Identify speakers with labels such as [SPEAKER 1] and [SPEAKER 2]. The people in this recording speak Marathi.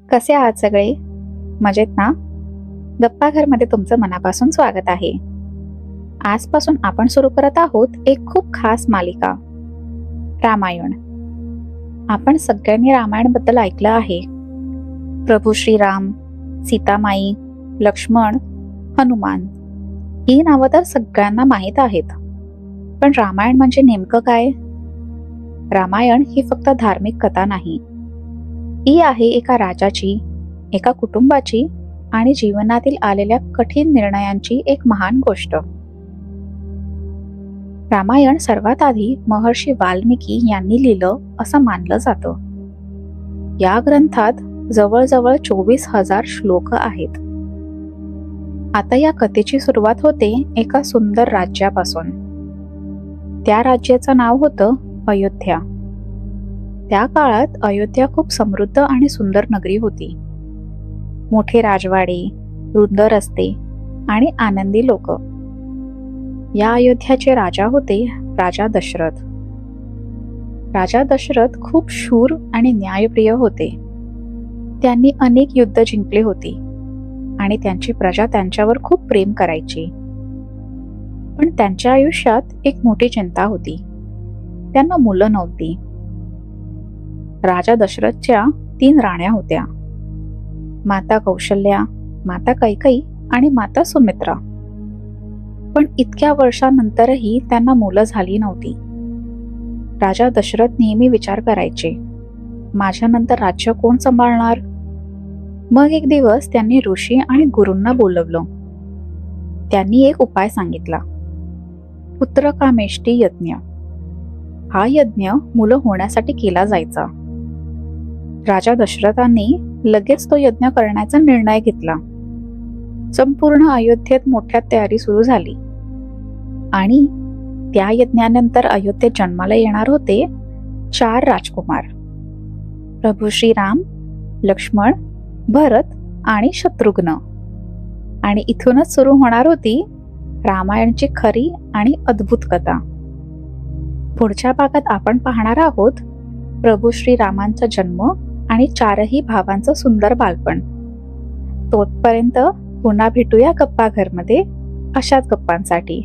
[SPEAKER 1] कसे आहात सगळे? मजेत ना? गप्पा घरमध्ये तुमचं मनापासून स्वागत आहे. आजपासून आपण सुरू करत आहोत एक खूप खास मालिका, रामायण. आपण सगळ्यांनी रामायणबद्दल ऐकलं आहे. प्रभू श्रीराम, सीतामाई, लक्ष्मण, हनुमान ही नावं तर सगळ्यांना माहीत आहेत. पण रामायण म्हणजे नेमकं काय? रामायण ही फक्त धार्मिक कथा नाही. ही आहे एका राजाची, एका कुटुंबाची आणि जीवनातील आलेल्या कठीण निर्णयांची एक महान गोष्ट. रामायण सर्वात आधी महर्षी वाल्मिकी यांनी लिहिलं असं मानलं जातं. या ग्रंथात जवळजवळ 24,000 श्लोक आहेत. आता या कथेची सुरुवात होते एका सुंदर राज्यापासून. त्या राज्याचं नाव होतं अयोध्या. त्या काळात अयोध्या खूप समृद्ध आणि सुंदर नगरी होती. मोठे राजवाडे, रुंद रस्ते आणि आनंदी लोक. या अयोध्याचे राजा होते राजा दशरथ. राजा दशरथ खूप शूर आणि न्यायप्रिय होते. त्यांनी अनेक युद्ध जिंकली होती आणि त्यांची प्रजा त्यांच्यावर खूप प्रेम करायची. पण त्यांच्या आयुष्यात एक मोठी चिंता होती. त्यांना मुलं नव्हती. राजा दशरथच्या 3 राण्या होत्या, माता कौशल्या, माता कैकेयी आणि माता सुमित्रा. पण इतक्या वर्षांनंतरही त्यांना मुलं झाली नव्हती. राजा दशरथ नेहमी विचार करायचे, माझ्यानंतर राज्य कोण सांभाळणार? मग एक दिवस त्यांनी ऋषी आणि गुरूंना बोलवलं. त्यांनी एक उपाय सांगितला, पुत्रकामेष्टी यज्ञ. हा यज्ञ मुलं होण्यासाठी केला जायचा. राजा दशरथांनी लगेच तो यज्ञ करण्याचा निर्णय घेतला. संपूर्ण अयोध्येत मोठ्या तयारी सुरू झाली आणि त्या यज्ञानंतर अयोध्येत जन्माला येणार होते 4 राजकुमार, प्रभू श्रीराम, लक्ष्मण, भरत आणि शत्रुघ्न. आणि इथूनच सुरू होणार होती रामायणची खरी आणि अद्भुत कथा. पुढच्या भागात आपण पाहणार आहोत प्रभू श्रीरामांचा जन्म आणि 4ही भावांचं सुंदर बालपण. तोपर्यंत पुन्हा भेटूया गप्पा घरमध्ये अशाच गप्पांसाठी.